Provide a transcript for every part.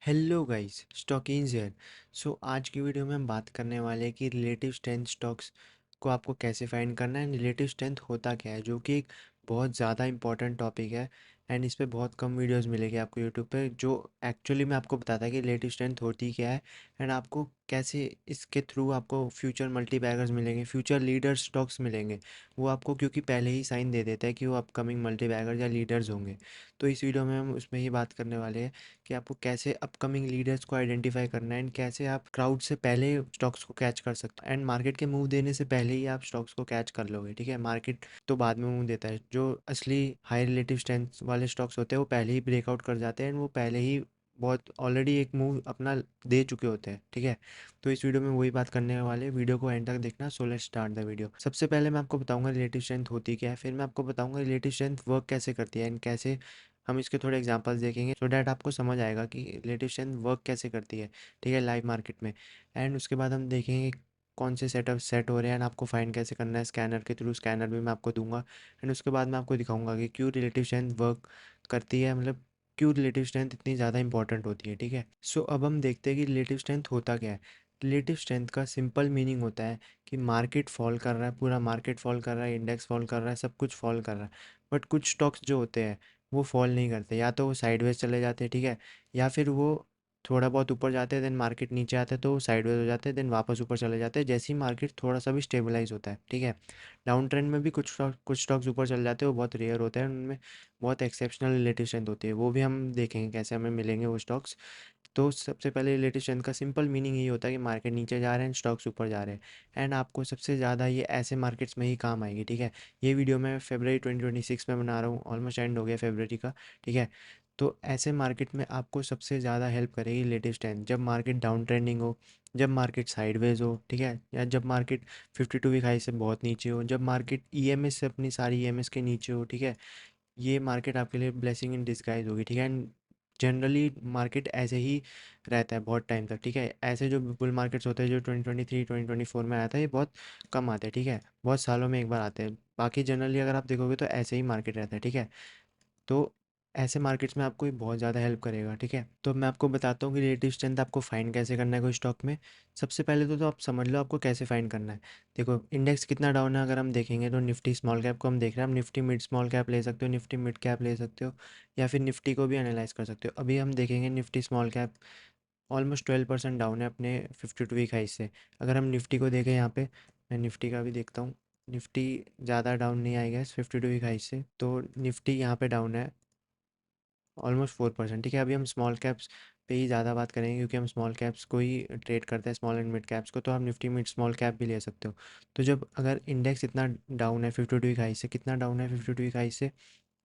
Hello guys, Stockins here. So आज की video में हम बात करने वाले हैं कि रिलेटिव स्ट्रेंथ स्टॉक्स को आपको कैसे फाइंड करना है। रिलेटिव स्ट्रेंथ होता क्या है, जो कि एक बहुत ज़्यादा इंपॉर्टेंट टॉपिक है। एंड इस पे बहुत कम वीडियोस मिलेगी आपको यूट्यूब पे, जो एक्चुअली में आपको बताता है कि रिलेटिव स्ट्रेंथ होती क्या है। एंड आपको कैसे इसके थ्रू आपको फ्यूचर मल्टी बैगर्स मिलेंगे, फ्यूचर लीडर स्टॉक्स मिलेंगे। वो आपको क्योंकि पहले ही साइन दे देता है कि वो अपकमिंग मल्टी बैगर्स या लीडर्स होंगे। तो इस वीडियो में हम उसमें ही बात करने वाले हैं कि आपको कैसे अपकमिंग लीडर्स को आइडेंटिफाई करना है एंड कैसे आप क्राउड से पहले स्टॉक्स को कैच कर सकते हैं। एंड मार्केट के मूव देने से पहले ही आप स्टॉक्स को कैच कर लोगे, ठीक है। मार्केट तो बाद में मूव देता है, जो असली हाई रिलेटिव स्ट्रेंथ वाले स्टॉक्स होते हैं वो पहले ही ब्रेकआउट कर जाते हैं एंड वो पहले ही बहुत ऑलरेडी एक मूव अपना दे चुके होते हैं, ठीक है। तो इस वीडियो में वही बात करने वाले, वीडियो को एंड तक देखना। So let's start the video. सबसे पहले मैं आपको बताऊंगा रिलेटिव स्ट्रेंथ होती क्या है, फिर मैं आपको बताऊंगा रिलेटिव स्ट्रेंथ वर्क कैसे करती है एंड कैसे हम इसके थोड़े एग्जांपल्स देखेंगे, सो डैट आपको समझ आएगा कि रिलेटिव स्ट्रेंथ वर्क कैसे करती है, ठीक है, लाइव मार्केट में। एंड उसके बाद हम देखेंगे कौन से सेटअप सेट हो रहे हैं एंड आपको फाइंड कैसे करना है स्कैनर के थ्रू। स्कैनर भी मैं आपको दूंगा। एंड उसके बाद मैं आपको दिखाऊंगा कि क्यों रिलेटिव स्ट्रेंथ वर्क करती है, मतलब क्यों रिलेटिव स्ट्रेंथ इतनी ज़्यादा इंपॉर्टेंट होती है, ठीक है। सो अब हम देखते हैं कि रिलेटिव स्ट्रेंथ होता क्या है। रिलेटिव स्ट्रेंथ का सिंपल मीनिंग होता है कि मार्केट फॉल कर रहा है, पूरा मार्केट फॉल कर रहा है, इंडेक्स फॉल कर रहा है, सब कुछ फॉल कर रहा है, बट कुछ स्टॉक्स जो होते हैं वो फॉल नहीं करते। या तो वो साइडवेज चले जाते हैं, ठीक है, या फिर वो थोड़ा बहुत ऊपर जाते हैं, देन मार्केट नीचे आते हैं तो वो साइडवेज हो जाते हैं, देन वापस ऊपर चले जाते हैं जैसे ही मार्केट थोड़ा सा भी स्टेबलाइज होता है, ठीक है। डाउन ट्रेंड में भी कुछ स्टॉक्स ऊपर चले जाते हैं, वो बहुत रेयर होते हैं, उनमें बहुत एक्सेप्शनल रिलेटिव स्ट्रेंथ होती है, वो भी हम देखेंगे कैसे हमें मिलेंगे वो स्टॉक्स। तो सबसे पहले रिलेटिव स्ट्रेंथ का सिंपल मीनिंग यही होता है कि मार्केट नीचे जा रहे हैं, स्टॉक्स ऊपर जा रहे हैं। एंड आपको सबसे ज़्यादा ये ऐसे मार्केट्स में ही काम आएगी, ठीक है। ये वीडियो मैं फरवरी 2026 में बना रहा हूँ, ऑलमोस्ट एंड हो गया फरवरी का, ठीक है। तो ऐसे मार्केट में आपको सबसे ज़्यादा हेल्प करेगी रिलेटिव स्ट्रेंथ, जब मार्केट डाउन ट्रेंडिंग हो, जब मार्केट साइडवेज हो, ठीक है, या जब मार्केट 52 वीक हाई से बहुत नीचे हो, जब मार्केट ईएमएस से अपनी सारी ईएमएस के नीचे हो, ठीक है। ये मार्केट आपके लिए ब्लेसिंग इन डिस्गाइज होगी, ठीक है। एंड जनरली मार्केट ऐसे ही रहता है बहुत टाइम तक, ठीक है। ऐसे जो बुल मार्केट्स होते हैं जो 2023 2024 में आया था, ये बहुत कम आते हैं, ठीक है, बहुत सालों में एक बार आते हैं। बाकी जनरली अगर आप देखोगे तो ऐसे ही मार्केट रहता है, ठीक है। तो ऐसे मार्केट्स में आपको ये बहुत ज़्यादा हेल्प करेगा, ठीक है। तो मैं आपको बताता हूँ कि रिलेटिव स्ट्रेंथ आपको फाइंड कैसे करना है कोई स्टॉक में। सबसे पहले तो आप समझ लो आपको कैसे फाइंड करना है। देखो इंडेक्स कितना डाउन है, अगर हम देखेंगे तो निफ्टी स्मॉल कैप को हम देख रहे हैं, हम निफ्टी मिड स्मॉल कैप ले सकते हो, निफ्टी मिड कैप ले सकते हो, या फिर निफ्टी को भी एनालाइज कर सकते हो। अभी हम देखेंगे Nifty small cap almost 12% down है अपने 52 वीक हाई से। अगर हम निफ्टी को देखें यहाँ पे, मैं निफ्टी का भी देखता हूँ, निफ्टी ज़्यादा डाउन नहीं आएगा इस 52 वीक हाई से, तो निफ्टी यहाँ पे डाउन है ऑलमोस्ट 4%, ठीक है। अभी हम स्मॉल कैप्स पे ही ज़्यादा बात करेंगे क्योंकि हम स्मॉल कैप्स को ही ट्रेड करते हैं, स्मॉल एंड मिड कैप्स को, तो आप निफ्टी मिड स्मॉल कैप भी ले सकते हो। तो जब अगर इंडेक्स इतना डाउन है 52 वीक हाई से, कितना डाउन है 52 वीक हाई से,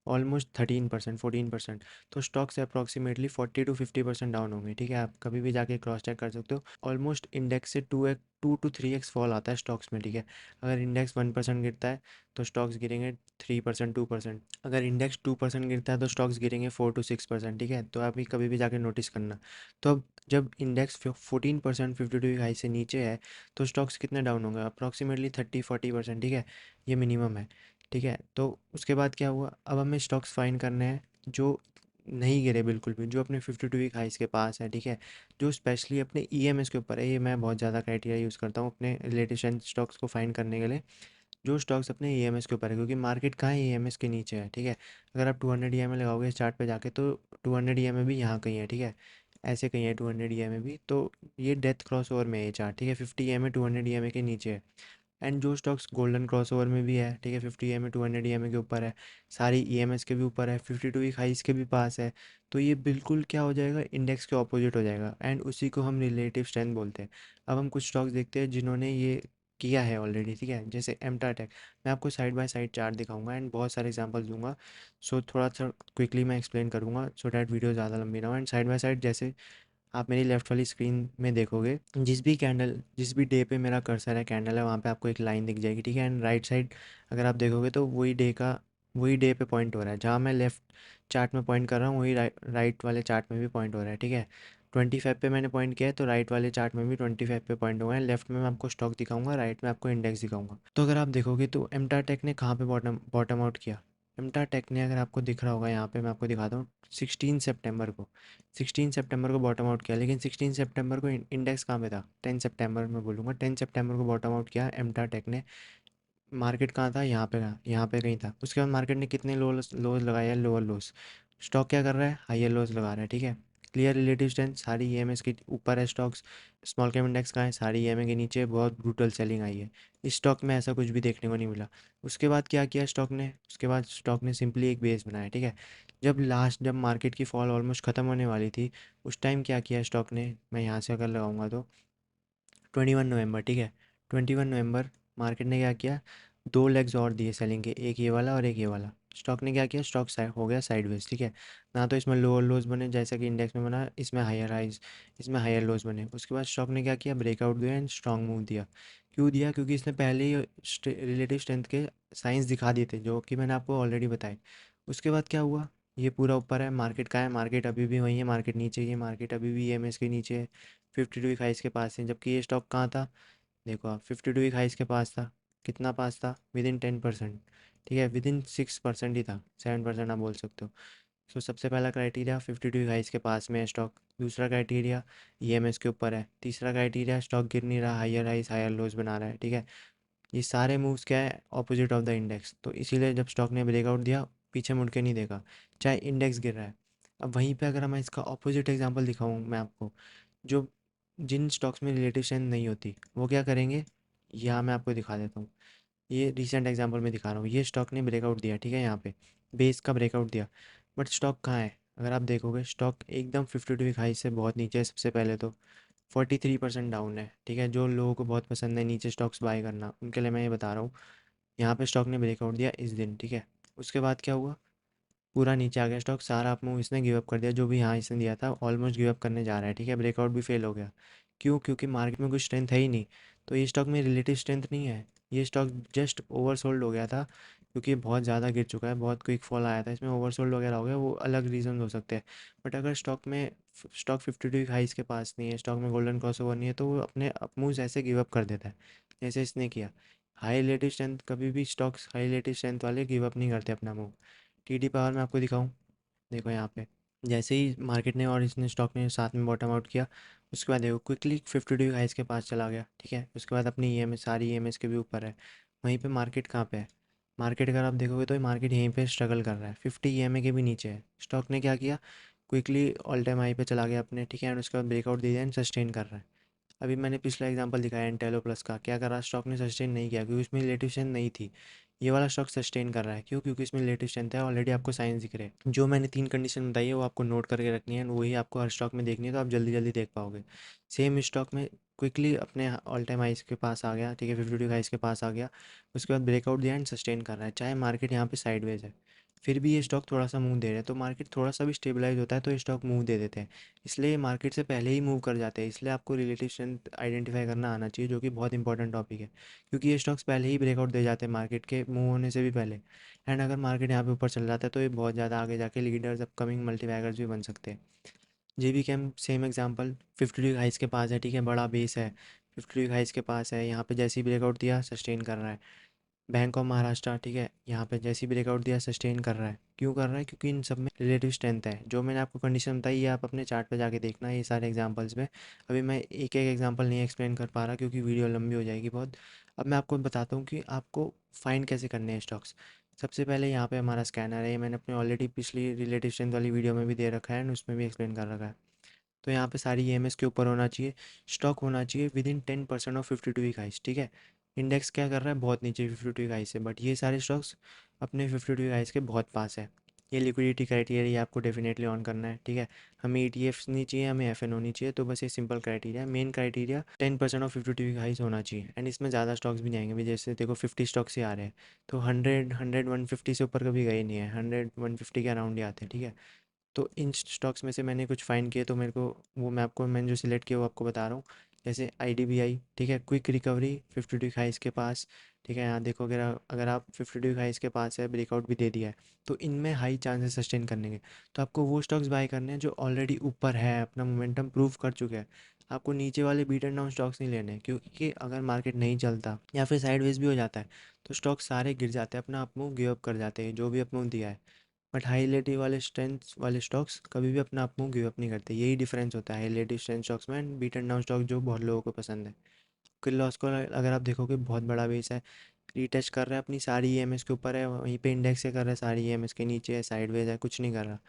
ऑलमोस्ट 13% 14%, तो स्टॉक से अप्रॉक्सीमेटली 40 to 50% डाउन होंगे, ठीक है। आप कभी भी जाके क्रॉस चेक कर सकते हो। ऑलमोस्ट इंडेक्स से 2 to 3x फॉल आता है स्टॉक्स में, ठीक है। अगर इंडेक्स 1% गिरता है तो स्टॉक्स गिरेंगे 3% 2%। अगर इंडेक्स 2% गिरता है तो स्टॉक्स गिरेंगे 4 to 6%, ठीक है। तो आप ही कभी भी जाके नोटिस करना। तो अब जब इंडेक्स 14% 52 हाई से नीचे है तो स्टॉक्स कितने डाउन होंगे, अप्रॉक्सीमेटली 30-40%, ठीक है। ये मिनिमम है, ठीक है। तो उसके बाद क्या हुआ, अब हमें स्टॉक्स फाइंड करने हैं जो नहीं गिरे बिल्कुल भी, जो अपने 52 वीक हाइस के पास है, ठीक है, जो स्पेशली अपने ईएमएस के ऊपर है। ये मैं बहुत ज़्यादा क्राइटेरिया यूज़ करता हूँ अपने रिलेटिव स्टॉक्स को फाइंड करने के लिए, जो स्टॉक्स अपने ईएमएस के ऊपर है, क्योंकि मार्केट कहाँ है, ईएमएस के नीचे है, ठीक है। अगर आप 200 ईएमए लगाओगे इस चार्ट पे जाके तो 200 ईएमए भी यहाँ कहीं है, ठीक है, ऐसे कहीं है 200 ईएमए भी, तो ये डेथ क्रॉस ओवर में है ये चार्ट, ठीक है। 50 ईएमए 200 ईएमए के नीचे है। एंड जो स्टॉक्स गोल्डन क्रॉसओवर में भी है, ठीक है, 50 ईएमए 200 ईएमए के ऊपर है, सारी ईएमएस के भी ऊपर है, 52 वीक हाइस के भी पास है, तो ये बिल्कुल क्या हो जाएगा, इंडेक्स के ऑपोजिट हो जाएगा। एंड उसी को हम रिलेटिव स्ट्रेंथ बोलते हैं। अब हम कुछ स्टॉक्स देखते हैं जिन्होंने ये किया है ऑलरेडी, ठीक है, जैसे एमटाटेक। मैं आपको साइड बाय साइड चार्ट दिखाऊंगा एंड बहुत सारे एग्जांपल्स दूंगा। सो थोड़ा सा क्विकली मैं एक्सप्लेन करूंगा सो डैट वीडियो ज़्यादा लंबी ना हो। एंड साइड बाय साइड जैसे आप मेरी लेफ्ट वाली स्क्रीन में देखोगे, जिस भी डे पे मेरा कर्सर है, कैंडल है, वहाँ पे आपको एक लाइन दिख जाएगी, ठीक है। एंड राइट साइड अगर आप देखोगे तो वही डे पे पॉइंट हो रहा है, जहाँ मैं लेफ्ट चार्ट में पॉइंट कर रहा हूँ वही राइट वाले चार्ट में भी पॉइंट हो रहा है, ठीक है। 25 पे मैंने पॉइंट किया है तो राइट वाले चार्ट में भी 25 पे पॉइंट हुआ है। लेफ्ट में मैं आपको स्टॉक दिखाऊंगा, राइट में आपको इंडेक्स दिखाऊंगा। तो अगर आप देखोगे तो एमटाटेक ने कहाँ पे बॉटम बॉटम आउट किया, एमटा टेक ने, अगर आपको दिख रहा होगा यहाँ पे, मैं आपको दिखाता हूँ, 16 सितंबर को, 16 सितंबर को बॉटम आउट किया, लेकिन 16 सितंबर को इंडेक्स कहाँ पे था? 10 सितंबर में बोलूँगा, 10 सितंबर को बॉटम आउट किया एमटा टेक ने। मार्केट कहाँ था? यहाँ पे था, यहाँ पे कहीं था। उसके बाद मार्केट ने कितने लोज लगाए हैं? लोअर लोज। स्टॉक क्या कर रहा है? हायर लोज लगा रहा है, ठीक है। क्लियर रिलेटिव स्ट्रेंथ, सारी ईएमएस के ऊपर है स्टॉक्स। स्मॉल कैप इंडेक्स कहाँ है? सारी ईएमए के नीचे, बहुत ब्रूटल सेलिंग आई है। इस स्टॉक में ऐसा कुछ भी देखने को नहीं मिला। उसके बाद क्या किया स्टॉक ने? उसके बाद स्टॉक ने सिंपली एक बेस बनाया, ठीक है। जब मार्केट की फॉल ऑलमोस्ट ख़त्म होने वाली थी, उस टाइम क्या किया स्टॉक ने? मैं यहाँ से अगर लगाऊंगा तो 21 नवंबर, ठीक है। 21 नवंबर मार्केट ने क्या किया? दो लेग्स और दिए सेलिंग के, एक ये वाला और एक ये वाला। स्टॉक ने क्या किया? स्टॉक साइड हो गया साइडवेज, ठीक है। ना तो इसमें लोअर लोज बने जैसा कि इंडेक्स में बना, इसमें हायर हाइज, इसमें हायर लोज बने। उसके बाद स्टॉक ने क्या किया? ब्रेकआउट दिया एंड स्ट्रॉन्ग मूव दिया। क्यों दिया? क्योंकि इसने पहले ही रिलेटिव स्ट्रेंथ के साइंस दिखा दिए थे, जो कि मैंने आपको ऑलरेडी बताए। उसके बाद क्या हुआ? ये पूरा ऊपर है, मार्केट का है, मार्केट अभी भी वही है, मार्केट नीचे ही है, मार्केट अभी भी ईएमएस के नीचे है, 52 हाइस के पास है। जबकि ये स्टॉक कहाँ था? देखो आप, 52 हाइस के पास था। कितना पास था? विद इन 10%, ठीक है, विद इन 6% ही था, 7% आप बोल सकते हो। सो सबसे पहला क्राइटेरिया, 52 हाइस के पास में है स्टॉक। दूसरा क्राइटेरिया, ईएमएस के ऊपर है। तीसरा क्राइटेरिया, स्टॉक गिर नहीं रहा, हायर हाइस हायर लोज बना रहा है, ठीक है। ये सारे मूव्स क्या है? Opposite of the index. तो इसीलिए जब स्टॉक ने ब्रेकआउट दिया, पीछे मुड़ के नहीं देखा, चाहे इंडेक्स गिर रहा है। अब वहीं पे अगर मैं इसका ऑपोजिट एग्जांपल दिखाऊं मैं आपको, जो जिन स्टॉक्स में रिलेटिव स्ट्रेंथ नहीं होती, वो क्या करेंगे? यहाँ मैं आपको दिखा देता हूँ। ये रिसेंट एग्जांपल में दिखा रहा हूँ। ये स्टॉक ने ब्रेकआउट दिया, ठीक है, यहाँ पे बेस का ब्रेकआउट दिया। बट स्टॉक कहाँ है? अगर आप देखोगे, स्टॉक एकदम 52 हाई से बहुत नीचे है। सबसे पहले तो 43% डाउन है, ठीक है। जो लोगों को बहुत पसंद है नीचे स्टॉक्स बाय करना, उनके लिए मैं ये बता रहा हूँ। यहाँ पे स्टॉक ने ब्रेकआउट दिया इस दिन, ठीक है। उसके बाद क्या हुआ? पूरा नीचे आ गया स्टॉक, सारा अप मूव इसने गिव अप कर दिया। जो भी यहाँ इसने दिया था ऑलमोस्ट गिव अप करने जा रहा है, ठीक है। ब्रेकआउट भी फेल हो गया। क्यों? क्योंकि मार्केट में कुछ स्ट्रेंथ है ही नहीं। तो ये स्टॉक में रिलेटिव स्ट्रेंथ नहीं है। ये स्टॉक जस्ट ओवरसोल्ड हो गया था, क्योंकि ये बहुत ज़्यादा गिर चुका है, बहुत क्विक फॉल आया था इसमें, ओवरसोल्ड वगैरह हो गया, वो अलग रीज़न हो सकते हैं। बट अगर स्टॉक 52 हाइस के पास नहीं है, स्टॉक में गोल्डन क्रॉसओवर नहीं है, तो वो अपने अप मूव्स ऐसे गिव अप कर देता है, जैसे इसने किया। हाई रिलेटिव स्ट्रेंथ, कभी भी स्टॉक्स हाई रिलेटिव स्ट्रेंथ वाले गिव अप नहीं करते अपना मूव। टीडी पावर में आपको दिखाऊं, देखो यहाँ पे, जैसे ही मार्केट ने और इसने स्टॉक ने साथ में बॉटम आउट किया, उसके बाद देखो क्विकली 52 हाइस के पास चला गया, ठीक है। उसके बाद अपनी ईएमएस, सारी ईएमएस के भी ऊपर है। वहीं पे मार्केट कहाँ पे है? मार्केट अगर आप देखोगे तो मार्केट यहीं पे स्ट्रगल कर रहा है, 50 ईएमए के भी नीचे है। स्टॉक ने क्या किया? क्विकली ऑल टाइम हाई पे चला गया अपने, ठीक है, एंड उसके बाद ब्रेकआउट दे दिया एंड सस्टेन कर रहा है। अभी मैंने पिछला एग्जांपल दिखाया इंटेलो प्लस का, क्या कर रहा? स्टॉक ने सस्टेन नहीं किया, क्योंकि उसमें रिलेटिव स्ट्रेंथ नहीं थी। ये वाला स्टॉक सस्टेन कर रहा है, क्यों? क्योंकि इसमें रिलेटिव स्ट्रेंथ है, ऑलरेडी आपको साइंस दिख रहे हैं। जो मैंने तीन कंडीशन बताई है वो आपको नोट करके रखनी है, वही आपको हर स्टॉक में देखनी है, तो आप जल्दी जल्दी देख पाओगे। सेम स्टॉक में क्विकली अपने ऑल टाइम हाइस के पास आ गया, ठीक है, 52 हाइस के पास आ गया। उसके बाद ब्रेकआउट दिया एंड सस्टेन कर रहा है, चाहे मार्केट यहाँ पे साइडवेज है। फिर भी ये स्टॉक थोड़ा सा मूव दे रहा है, तो मार्केट थोड़ा सा भी स्टेबलाइज होता है तो ये स्टॉक मूव दे देते हैं। इसलिए मार्केट से पहले ही मूव कर जाते हैं। इसलिए आपको रिलेटिव स्ट्रेंथ आइडेंटिफाई करना आना चाहिए, जो कि बहुत इंपॉर्टेंट टॉपिक है, क्योंकि ये स्टॉक्स पहले ही ब्रेकआउट दे जाते हैं मार्केट के मूव होने से भी पहले। एंड अगर मार्केट यहाँ पे ऊपर चल जाता है तो ये बहुत ज़्यादा आगे जाके लीडर्स, अपकमिंग मल्टीबैगर्स भी बन सकते हैं। जेबी कैम सेम एग्जांपल, 52 हाइस के पास है, ठीक है, बड़ा बेस है, 52 हाइस के पास है। यहाँ पे जैसे ही ब्रेकआउट दिया सस्टेन कर रहा है। बैंक ऑफ महाराष्ट्र, ठीक है, यहाँ पे जैसी ब्रेकआउट दिया सस्टेन कर रहा है। क्यों कर रहा है? क्योंकि इन सब में रिलेटिव स्ट्रेंथ है। जो मैंने आपको कंडीशन बताई है, आप अपने चार्ट पे जाके देखना ये सारे एग्जांपल्स में। अभी मैं एक एक एग्जांपल नहीं एक्सप्लेन कर पा रहा, क्योंकि वीडियो लंबी हो जाएगी बहुत। अब मैं आपको बताता हूँ कि आपको फाइंड कैसे करने हैं स्टॉक्स। सबसे पहले यहाँ पे हमारा स्कैनर है, ये मैंने अपने ऑलरेडी पिछली रिलेटिव स्ट्रेंथ वाली वीडियो में भी दे रखा है एंड उसमें भी एक्सप्लेन कर रखा है। तो यहाँ पे सारी ईएमएस के ऊपर होना चाहिए, स्टॉक होना चाहिए विद इन 10% ऑफ 52 वीक हाइस, ठीक है। इंडेक्स क्या कर रहा है? बहुत नीचे 52 वीक हाइस से, बट ये सारे स्टॉक्स अपने 52 वीक हाइस के बहुत पास है। ये लिक्विडिटी क्राइटेरिया आपको डेफिनेटली ऑन करना है, ठीक है। हमें ईटीएफ्स नहीं चाहिए, हमें एफएन होनी चाहिए। तो बस ये simple criteria, main criteria 10% off 52 week highs होना चाहिए। एंड इसमें ज़्यादा स्टॉक्स भी नहीं आएंगे भी, जैसे देखो 50 स्टॉक्स ही आ रहे हैं, तो 100 150 से ऊपर कभी गए नहीं है, 100 150 के अराउंड ही आते हैं, ठीक है। तो इन स्टॉक्स में से मैंने कुछ फाइंड किए, तो मेरे को वो मैंने जो सिलेक्ट किया वो आपको बता रहा हूँ। जैसे आईडीबीआई, ठीक है, क्विक रिकवरी 52 हाइस के पास, ठीक है। यहाँ देखो, अगर अगर आप 52 हाइस के पास है, ब्रेकआउट भी दे दिया है, तो इनमें हाई चांसेस सस्टेन करने के। तो आपको वो स्टॉक्स बाय करने हैं जो ऑलरेडी ऊपर है, अपना मोमेंटम प्रूव कर चुके हैं। आपको नीचे वाले बीट एंड डाउन स्टॉक्स नहीं लेने हैं, क्योंकि अगर मार्केट नहीं चलता या फिर साइडवेज भी हो जाता है तो स्टॉक सारे गिर जाते हैं, अपना अप मूव गिव अप कर जाते हैं जो भी अप मूव दिया है। बट हाई रिलेटिव वाले स्ट्रेंथ वाले स्टॉक्स कभी भी अपना अप मूव गिव अप नहीं करते। यही डिफरेंस होता है हाई रिलेटिव स्ट्रेंथ स्टॉक्स में and beat and down stock जो बहुत लोगों को पसंद है। किल लॉस को अगर आप देखोगे बहुत बड़ा बेस है, रीटच कर रहा है अपनी सारी ईएमएस के ऊपर है, वहीं पे इंडेक्स से कर रहा है, सारी ईएमएस के नीचे है, साइडवेज है, कुछ नहीं कर रहा,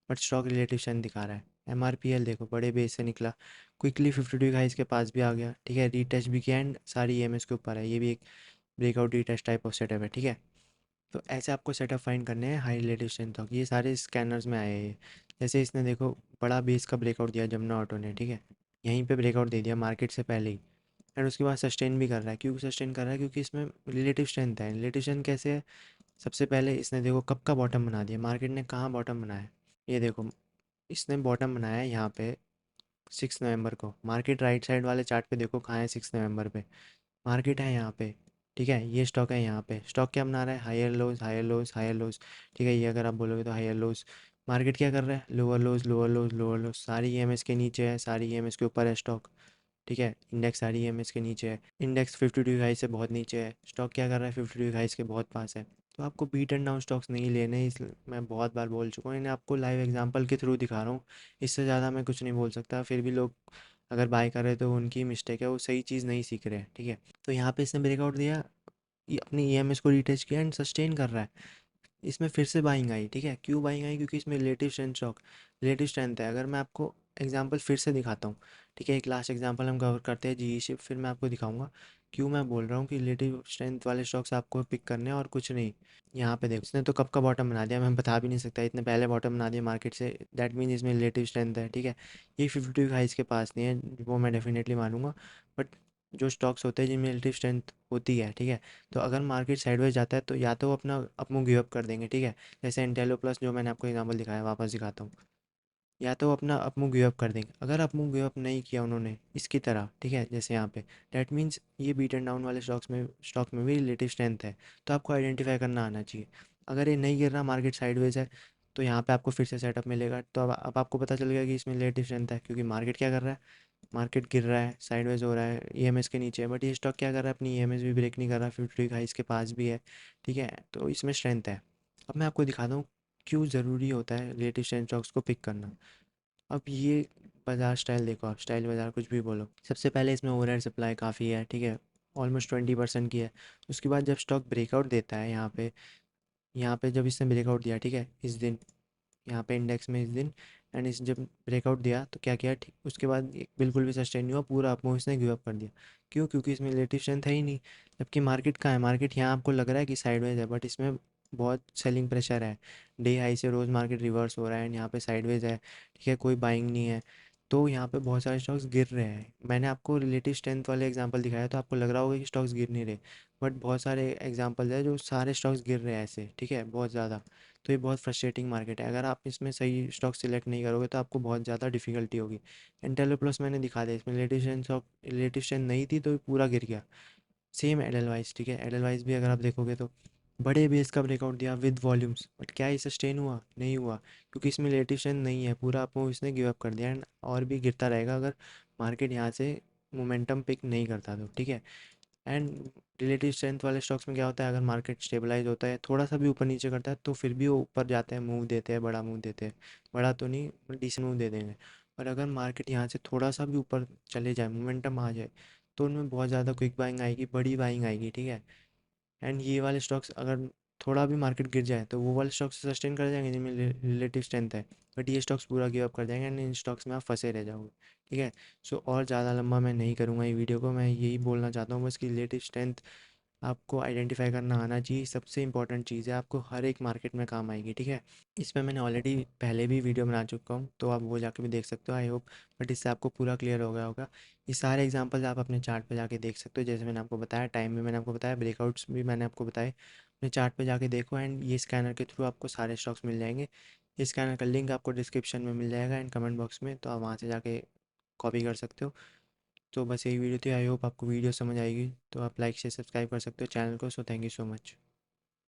बट स्टॉक रिलेटिव स्ट्रेंथ दिखा रहा है। एमआरपीएल देखो बड़े बेस से निकला, क्विकली 52 हाइस के पास भी आ गया, ठीक है, रीटच भी किया एंड सारी ईएमएस के ऊपर है। ये भी एक breakout retouch type of setup है, ठीक है। तो ऐसे आपको सेटअप फाइंड करने हैं हाई रिलेटिव स्ट्रेंथ तक। ये सारे स्कैनर्स में आए हैं जैसे इसने देखो बड़ा बेस का ब्रेकआउट दिया जमुना ऑटो ने, ठीक है, यहीं पे ब्रेकआउट दे दिया मार्केट से पहले ही, एंड उसके बाद सस्टेन भी कर रहा है। क्यों सस्टेन कर रहा है? क्योंकि इसमें रिलेटिव स्ट्रेंथ है। रिलेटिव स्ट्रेंथ कैसे है? सबसे पहले इसने देखो कब का बॉटम बना दिया, मार्केट ने कहाँ बॉटम बनाया है, ये देखो, इसने बॉटम बनाया है यहाँ पे 6 नवंबर को। मार्केट राइट साइड वाले चार्ट पे देखो कहाँ है 6 नवंबर पे, मार्केट है यहाँ पे, ठीक है, ये स्टॉक है यहाँ पे। स्टॉक क्या बना रहा है? Higher lows higher lows higher lows, ठीक है, ये अगर आप बोलोगे तो हायर लोज। मार्केट क्या कर रहा है? लोअर लोज लोअर लोज लोअर लोज, सारी ईएमएस के नीचे है, सारी ईएमएस के ऊपर है स्टॉक, ठीक है, इंडेक्स सारी ईएमएस के नीचे है, इंडेक्स 52 हाई से बहुत नीचे है, स्टॉक क्या कर रहा है? 52 हाइस के बहुत पास है। तो आपको बीट एंड डाउन स्टॉक्स नहीं लेने, इस मैं बहुत बार बोल चुका हूँ, इन्हें आपको लाइव एग्जांपल के थ्रू दिखा रहा हूँ, इससे ज़्यादा मैं कुछ नहीं बोल सकता। फिर भी लोग अगर बाय कर रहे हैं तो उनकी मिस्टेक है, वो सही चीज़ नहीं सीख रहे हैं, ठीक है। तो यहाँ पे इसने ब्रेकआउट दिया, ये अपनी ईएमएस को रिटेस्ट किया एंड सस्टेन कर रहा है, इसमें फिर से बाइंग आई, ठीक है। क्यों बाइंग आई? क्योंकि इसमें relative strength stock relative strength है। अगर मैं आपको एग्जांपल फिर से दिखाता हूँ, ठीक है, एक लास्ट एग्जांपल हम कवर करते हैं जी शिप, फिर मैं आपको दिखाऊंगा क्यों मैं बोल रहा हूँ कि रिलेटिव स्ट्रेंथ वाले स्टॉक्स आपको पिक करने हैं और कुछ नहीं। यहाँ पे देखो इसने तो कब का बॉटम बना दिया, मैं बता भी नहीं सकता, इतने पहले बॉटम बना दिया मार्केट से, दैट मीन इसमें रिलेटिव स्ट्रेंथ है, ठीक है। ये 52 हाइस के पास नहीं है, वो मैं डेफिनेटली मानूंगा, बट जो स्टॉक्स होते हैं जिनमें रिलेटिव स्ट्रेंथ होती है, ठीक है, तो अगर मार्केट साइडवेज जाता है तो या तो वो अपना अपमूव गिव अप कर देंगे, ठीक है, जैसे इंटेलो प्लस जो मैंने आपको एग्जांपल दिखाया, वापस दिखाता हूँ, या तो वो अपना अपमूव गिव अप कर देंगे। अगर अपमूव गिव अप नहीं किया उन्होंने इसकी तरह, ठीक है, जैसे यहाँ पे, डैट मीन्स ये बीट एंड डाउन वाले स्टॉक में भी रिलेटिव स्ट्रेंथ है, तो आपको आइडेंटिफाई करना आना चाहिए। अगर ये नहीं गिर रहा, मार्केट साइडवेज है, तो यहाँ पे आपको फिर से सेटअप मिलेगा, तो अब आपको पता चल गया कि इसमें रिलेटिव स्ट्रेंथ है, क्योंकि मार्केट क्या कर रहा है? मार्केट गिर रहा है, साइडवेज हो रहा है, ईएमएस के नीचे है, बट ये स्टॉक क्या कर रहा है? अपनी ईएमएस भी ब्रेक नहीं कर रहा, 50 हाई इसके पास भी है, ठीक है, तो इसमें स्ट्रेंथ है। अब मैं आपको दिखाता हूँ क्यों ज़रूरी होता है रिलेटिव स्ट्रेंथ स्टॉक्स को पिक करना। अब ये बाजार स्टाइल देखो, आप स्टाइल बाजार कुछ भी बोलो, सबसे पहले इसमें ओवरहेड सप्लाई काफ़ी है, ठीक है, ऑलमोस्ट 20% की है। उसके बाद जब स्टॉक ब्रेकआउट देता है यहाँ पे जब इसने ब्रेकआउट दिया, ठीक है, इस दिन यहाँ पे इंडेक्स में इस दिन, एंड इस जब ब्रेकआउट दिया तो क्या किया, ठीक उसके बाद बिल्कुल भी सस्टेन नहीं हुआ, पूरा अपमूव इसने गिव अप कर दिया। क्यों? क्योंकि इसमें रिलेटिव स्ट्रेंथ है ही नहीं। जबकि मार्केट कहाँ है? मार्केट यहाँ आपको लग रहा है कि साइडवेज है, बट इसमें बहुत सेलिंग प्रेशर है, डे हाई से रोज़ मार्केट रिवर्स हो रहा है एंड यहाँ पे साइडवेज है, ठीक है, कोई बाइंग नहीं है, तो यहाँ पे बहुत सारे स्टॉक्स गिर रहे हैं। मैंने आपको रिलेटिव स्ट्रेंथ वाले एग्जांपल दिखाया तो आपको लग रहा होगा कि स्टॉक्स गिर नहीं रहे, बट बहुत सारे एग्जांपल्स है जो सारे स्टॉक्स गिर रहे हैं ऐसे, ठीक है, बहुत ज़्यादा। तो ये बहुत फ्रस्ट्रेटिंग मार्केट है, अगर आप इसमें सही स्टॉक सिलेक्ट नहीं करोगे तो आपको बहुत ज़्यादा डिफिकल्टी होगी। इंटेलो प्लस मैंने दिखा दिया, इसमें रिलेटिव स्ट्रेंथ नहीं थी तो ये पूरा गिर गया। सेम एडलवाइस, ठीक है, एडलवाइस भी अगर आप देखोगे तो बड़े बेस का ब्रेकआउट दिया विद वॉल्यूम्स, बट क्या ये सस्टेन हुआ? नहीं हुआ, क्योंकि इसमें रिलेटिव स्ट्रेंथ नहीं है, पूरा आपको इसने गिव अप कर दिया एंड और भी गिरता रहेगा अगर मार्केट यहाँ से मोमेंटम पिक नहीं करता तो, ठीक है। एंड रिलेटिव स्ट्रेंथ वाले स्टॉक्स में क्या होता है? अगर मार्केट स्टेबलाइज होता है, थोड़ा सा भी ऊपर नीचे करता है तो फिर भी वो ऊपर जाते हैं, मूव देते हैं, बड़ा मूव देते हैं, बड़ा तो नहीं, डिसेंट मूव दे देंगे। और अगर मार्केट यहाँ से थोड़ा सा भी ऊपर चले जाए, मोमेंटम आ जाए, तो उनमें बहुत ज़्यादा क्विक बाइंग आएगी, बड़ी बाइंग आएगी, ठीक है। एंड ये वाले स्टॉक्स अगर थोड़ा भी मार्केट गिर जाए तो वो वाले स्टॉक्स सस्टेन कर जाएंगे जिनमें रिलेटिव स्ट्रेंथ है, बट ये स्टॉक्स पूरा गिव अप कर जाएंगे एंड इन स्टॉक्स में आप फंसे रह जाओगे, ठीक है। सो और ज़्यादा लंबा मैं नहीं करूँगा ये वीडियो को, मैं यही बोलना चाहता हूँ बस कि रिलेटिव स्ट्रेंथ आपको आइडेंटिफाई करना आना चाहिए, सबसे इंपॉर्टेंट चीज़ है, आपको हर एक मार्केट में काम आएगी, ठीक है। इसमें मैंने ऑलरेडी पहले भी वीडियो बना चुका हूँ तो आप वो जाके भी देख सकते हो, आई होप, बट इससे आपको पूरा क्लियर हो गया होगा। ये सारे एग्जांपल्स आप अपने चार्ट पे जाके देख सकते हो, जैसे मैंने आपको बताया, टाइम भी मैंने आपको बताया, ब्रेकआउट्स भी मैंने आपको बताए, अपने चार्ट पे जाके देखो एंड ये स्कैनर के थ्रू आपको सारे स्टॉक्स मिल जाएंगे। इस स्कैनर का लिंक आपको डिस्क्रिप्शन में मिल जाएगा एंड कमेंट बॉक्स में, तो आप वहाँ से जाके कॉपी कर सकते हो। तो बस यही वीडियो थी, आई होप आपको वीडियो समझ आएगी, तो आप लाइक से सब्सक्राइब कर सकते हो चैनल को। So thank you so much.